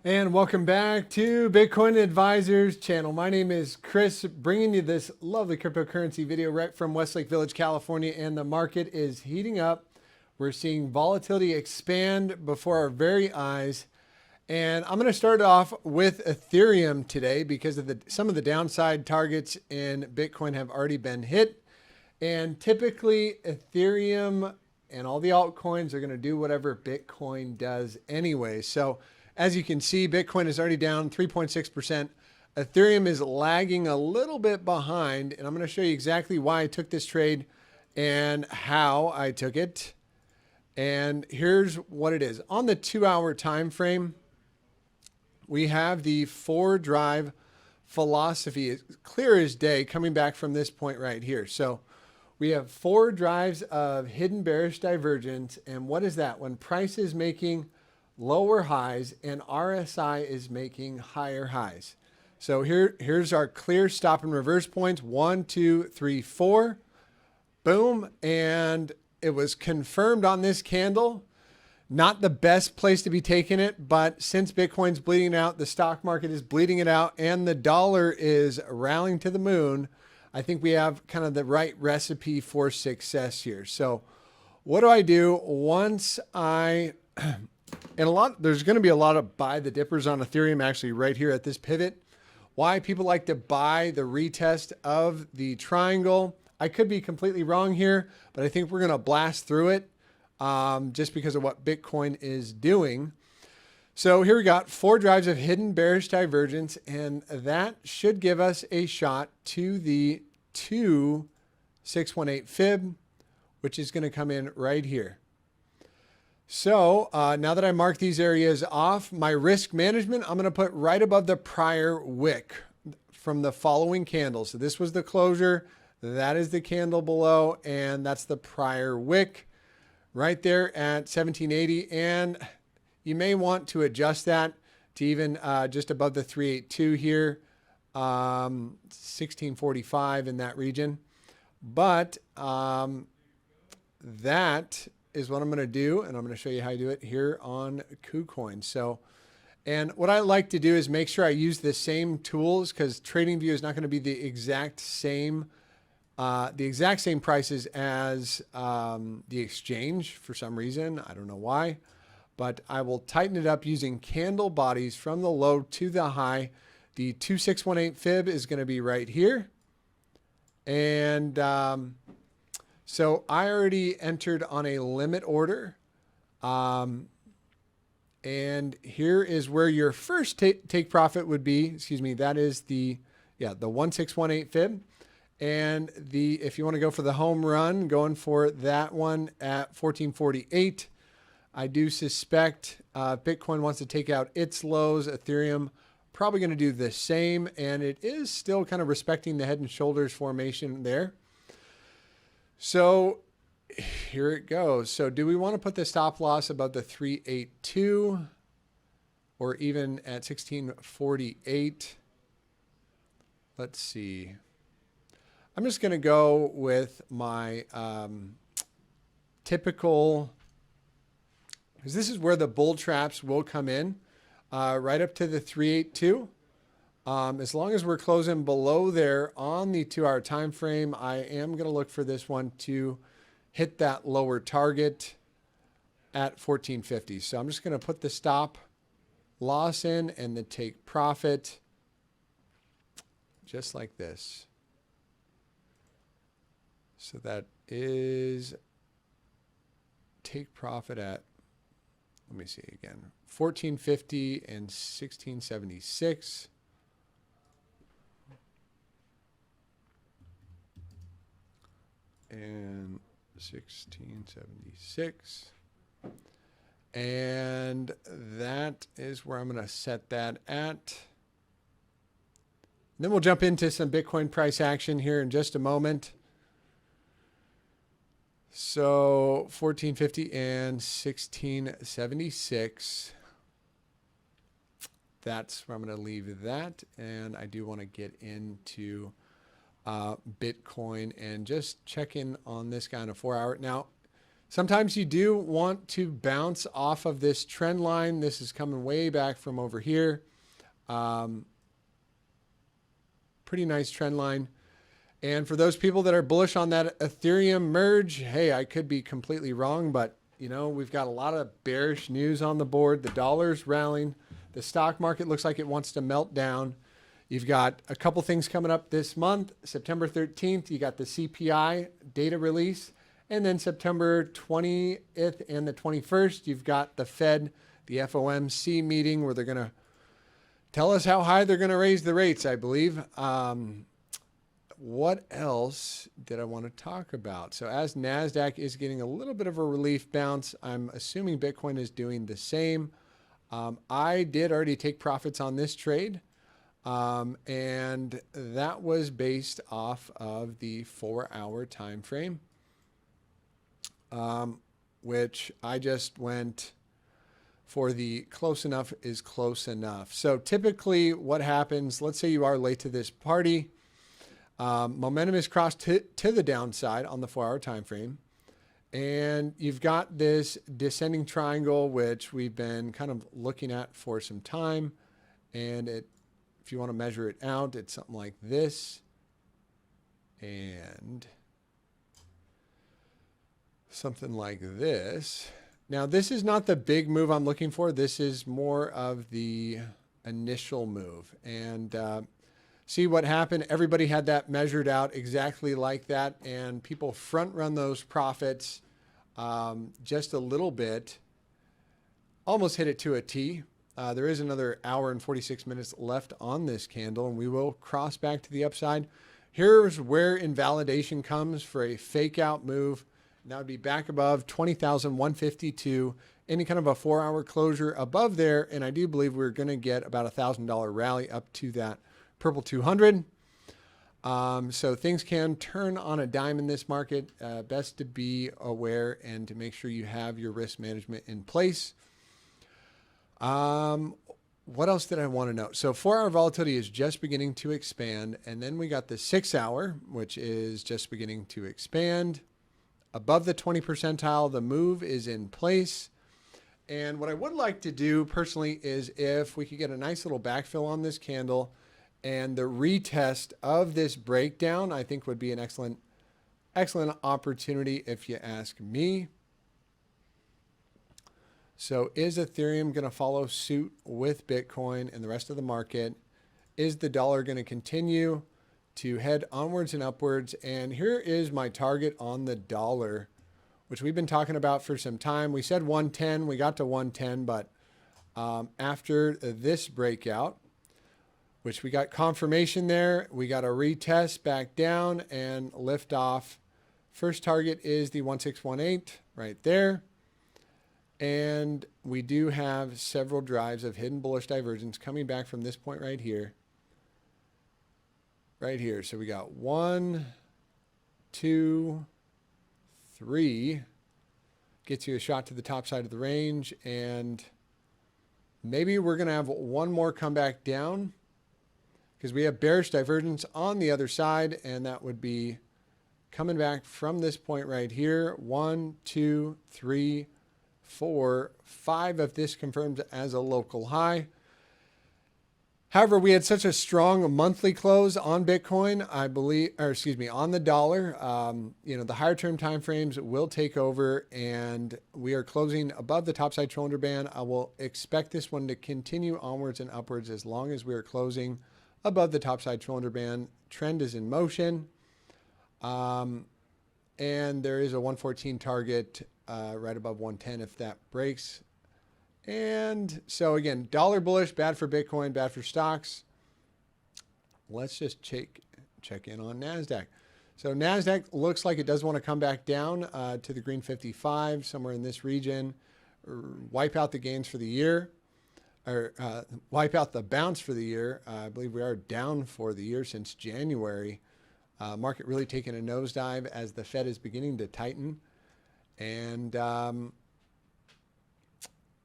And welcome back to Bitcoin Advisors channel. My name is Chris, bringing you this lovely cryptocurrency video right from Westlake Village, California. And the market is heating up. We're seeing volatility expand before our very eyes. And I'm going to start off with Ethereum today because of some of the downside targets in Bitcoin have already been hit. And typically Ethereum and all the altcoins are going to do whatever Bitcoin does anyway. So as you can see, Bitcoin is already down 3.6%. Ethereum is lagging a little bit behind, and I'm going to show you exactly why I took this trade and how I took it. And here's what it is. On the 2-hour time frame, we have the 4-drive philosophy. It's clear as day coming back from this point right here. So we have 4 drives of hidden bearish divergence. And what is that? When price is making lower highs and RSI is making higher highs. So here's our clear stop and reverse points. 1, 2, 3, 4. Boom. And it was confirmed on this candle. Not the best place to be taking it, but since Bitcoin's bleeding out, the stock market is bleeding it out, and the dollar is rallying to the moon, I think we have kind of the right recipe for success here. So what do I do once I... And there's going to be a lot of buy the dippers on Ethereum actually right here at this pivot. Why people like to buy the retest of the triangle. I could be completely wrong here, but I think we're going to blast through it just because of what Bitcoin is doing. So here we got 4 drives of hidden bearish divergence, and that should give us a shot to the 2618 fib, which is going to come in right here. So now that I mark these areas off, my risk management, I'm going to put right above the prior wick from the following candle. So this was the closure. That is the candle below, and that's the prior wick right there at 1780. And you may want to adjust that to even just above the 382 here, 1645 in that region. But that is what I'm going to do, and I'm going to show you how I do it here on KuCoin. So, and what I like to do is make sure I use the same tools, because TradingView is not going to be the exact same prices as the exchange for some reason. I don't know why, but I will tighten it up using candle bodies from the low to the high. The 2618 fib is going to be right here, and so I already entered on a limit order. And here is where your first take profit would be. Excuse me. That is the 1618 fib. And if you want to go for the home run, going for that one at 1448. I do suspect Bitcoin wants to take out its lows. Ethereum probably going to do the same. And it is still kind of respecting the head and shoulders formation there. So here it goes. So do we want to put the stop loss above the 382 or even at 1648? Let's see. I'm just going to go with my typical, because this is where the bull traps will come in, right up to the 382. As long as we're closing below there on the 2-hour time frame, I am going to look for this one to hit that lower target at 1450. So I'm just going to put the stop loss in and the take profit just like this. So that is take profit at, let me see again, 1450 and 1676. And 1676. And that is where I'm going to set that at. Then we'll jump into some Bitcoin price action here in just a moment. So 1450 and 1676. That's where I'm going to leave that. And I do want to get into Bitcoin and just check in on this guy on a 4-hour. Now, Sometimes you do want to bounce off of this trend line. This is coming way back from over here. Pretty nice trend line. And for those people that are bullish on that Ethereum merge, hey, I could be completely wrong, but you know, we've got a lot of bearish news on the board. The dollar's rallying. The stock market looks like it wants to melt down. You've got a couple things coming up this month. September 13th, you got the CPI data release. And then September 20th and the 21st, you've got the Fed, the FOMC meeting where they're going to tell us how high they're going to raise the rates, I believe. What else did I want to talk about? So as NASDAQ is getting a little bit of a relief bounce, I'm assuming Bitcoin is doing the same. I did already take profits on this trade. And that was based off of the 4-hour time frame, which I just went for the close enough is close enough. So typically what happens, let's say you are late to this party, momentum is crossed to the downside on the 4-hour time frame. And you've got this descending triangle, which we've been kind of looking at for some time. And if you want to measure it out, it's something like this. And something like this. Now, this is not the big move I'm looking for. This is more of the initial move. And see what happened. Everybody had that measured out exactly like that. And people front run those profits just a little bit. Almost hit it to a T. There is another hour and 46 minutes left on this candle, and we will cross back to the upside. Here's where invalidation comes for a fake out move. And that would be back above 20,152, any kind of a 4-hour closure above there. And I do believe we're going to get about $1,000 rally up to that purple 200. So things can turn on a dime in this market. Best to be aware and to make sure you have your risk management in place. What else did I want to know? So 4-hour volatility is just beginning to expand. And then we got the 6-hour, which is just beginning to expand. Above the 20 percentile, the move is in place. And what I would like to do personally is if we could get a nice little backfill on this candle and the retest of this breakdown, I think would be an excellent opportunity if you ask me. So is Ethereum going to follow suit with Bitcoin and the rest of the market? Is the dollar going to continue to head onwards and upwards? And here is my target on the dollar, which we've been talking about for some time. We said 110, we got to 110, but after this breakout, which we got confirmation there, we got a retest back down and lift off. First target is the 1618 right there. And we do have several drives of hidden bullish divergence coming back from this point right here. Right here. So we got 1, 2, 3. Gets you a shot to the top side of the range. And maybe we're going to have one more come back down because we have bearish divergence on the other side. And that would be coming back from this point right here. 1, 2, 3, 4, 5 if this confirms as a local high. However, we had such a strong monthly close on Bitcoin, I believe, or excuse me, on the dollar. The higher term time frames will take over, and we are closing above the topside shoulder band. I will expect this one to continue onwards and upwards as long as we are closing above the topside shoulder band. Trend is in motion, and there is a 114 target right above 110 if that breaks. And so again, dollar bullish, bad for Bitcoin, bad for stocks. Let's just check in on NASDAQ. So NASDAQ looks like it does want to come back down to the green 55, somewhere in this region, wipe out the gains for the year, or wipe out the bounce for the year. I believe we are down for the year since January. Market really taking a nosedive as the Fed is beginning to tighten. And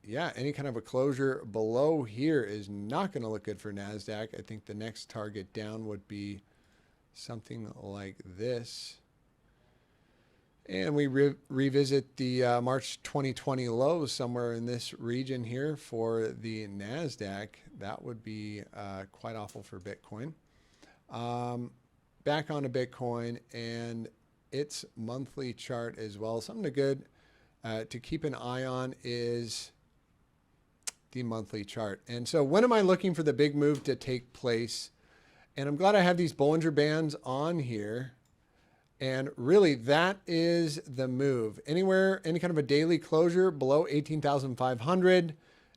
yeah, any kind of a closure below here is not going to look good for NASDAQ. I think the next target down would be something like this. And we revisit the March 2020 lows somewhere in this region here for the NASDAQ. That would be quite awful for Bitcoin. Back onto Bitcoin and its monthly chart as well. Something good to keep an eye on is the monthly chart. And so when am I looking for the big move to take place? And I'm glad I have these Bollinger Bands on here. And really, that is the move. Anywhere, any kind of a daily closure below 18,500.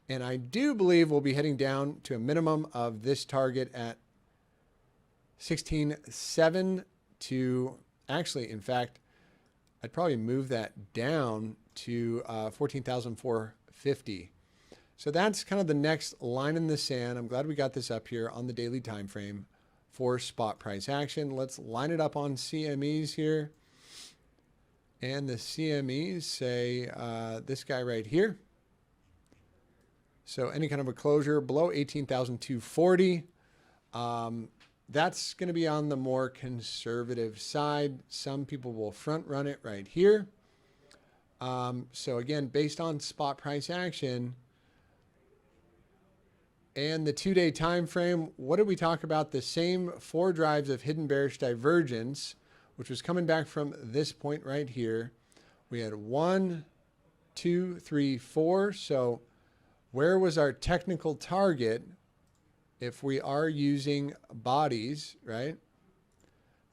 And I do believe we'll be heading down to a minimum of this target at 16.7 to, actually, in fact, I'd probably move that down to 14,450. So that's kind of the next line in the sand. I'm glad we got this up here on the daily time frame for spot price action. Let's line it up on CMEs here. And the CMEs say this guy right here. So any kind of a closure below 18,240. That's going to be on the more conservative side. Some people will front run it right here. So again, based on spot price action, and the 2-day time frame, what did we talk about? The same 4 drives of hidden bearish divergence, which was coming back from this point right here. We had 1, 2, 3, 4. So where was our technical target if we are using bodies, right?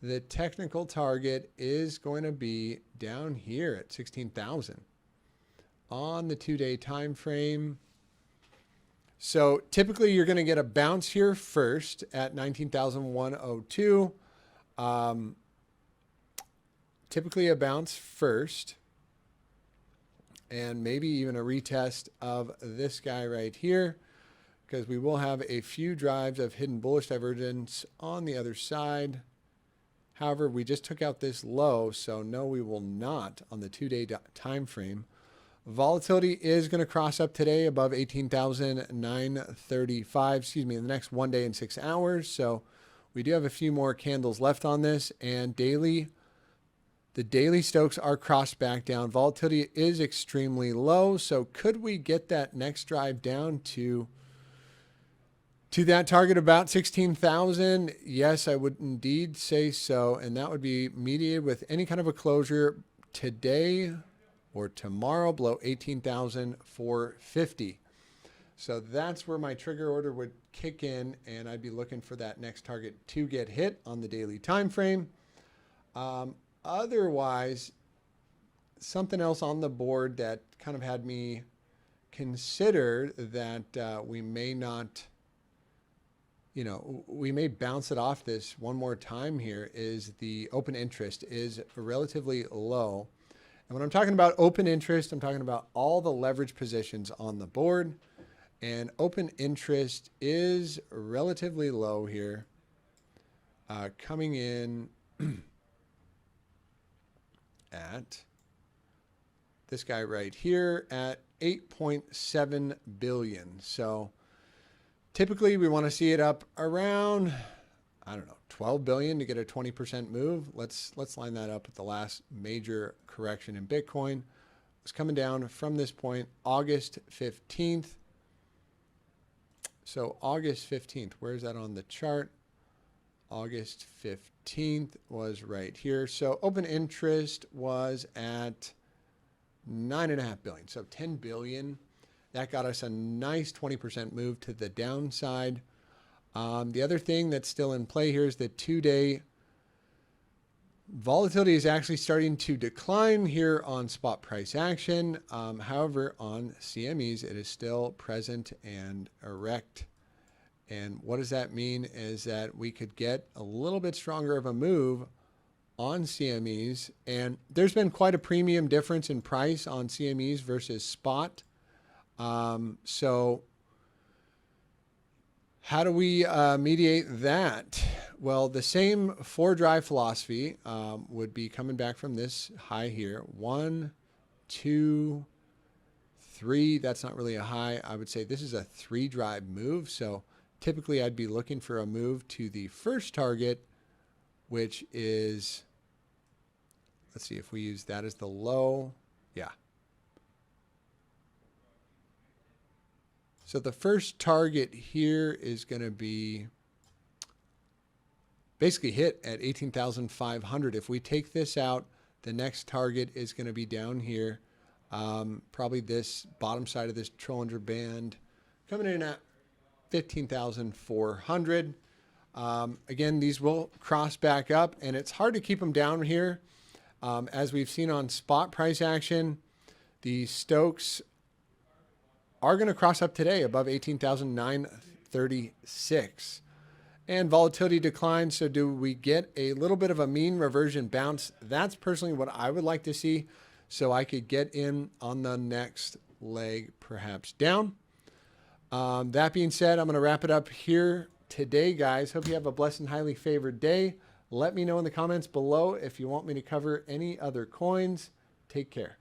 The technical target is going to be down here at 16,000 on the 2-day time frame. So typically you're going to get a bounce here first at 19,102. Typically a bounce first, and maybe even a retest of this guy right here, because we will have a few drives of hidden bullish divergence on the other side. However, we just took out this low, so no, we will not on the 2-day time frame. Volatility is going to cross up today above 18,935, excuse me, in the next 1 day and 6 hours. So we do have a few more candles left on this, and the daily Stokes are crossed back down. Volatility is extremely low. So could we get that next drive down to that target about 16,000? Yes, I would indeed say so. And that would be mediated with any kind of a closure today or tomorrow below 18,450. So that's where my trigger order would kick in, and I'd be looking for that next target to get hit on the daily time frame. Otherwise, something else on the board that kind of had me consider that we may not, we may bounce it off this one more time here is the open interest is relatively low. And when I'm talking about open interest, I'm talking about all the leverage positions on the board. And open interest is relatively low here, coming in at this guy right here at 8.7 billion. So typically we want to see it up around, I don't know, 12 billion to get a 20% move. Let's line that up with the last major correction in Bitcoin. It's coming down from this point, August 15th. So August 15th, where is that on the chart? August 15th was right here. So open interest was at 9.5 billion. So 10 billion. That got us a nice 20% move to the downside. The other thing that's still in play here is the 2-day volatility is actually starting to decline here on spot price action. However, on CMEs, it is still present and erect. And what does that mean is that we could get a little bit stronger of a move on CMEs. And there's been quite a premium difference in price on CMEs versus spot. So how do we mediate that? Well, the same 4-drive philosophy would be coming back from this high here. 1, 2, 3. That's not really a high. I would say this is a 3-drive move. So typically I'd be looking for a move to the first target, which is let's see if we use that as the low. Yeah. So the first target here is going to be basically hit at 18,500. If we take this out, the next target is going to be down here. Probably this bottom side of this Trollinger band coming in at 15,400. Again, these will cross back up, and it's hard to keep them down here. As we've seen on spot price action, the Stokes are going to cross up today above 18,936. And volatility declines. So do we get a little bit of a mean reversion bounce? That's personally what I would like to see. So I could get in on the next leg, perhaps down. That being said, I'm going to wrap it up here today, guys. Hope you have a blessed and highly favored day. Let me know in the comments below if you want me to cover any other coins. Take care.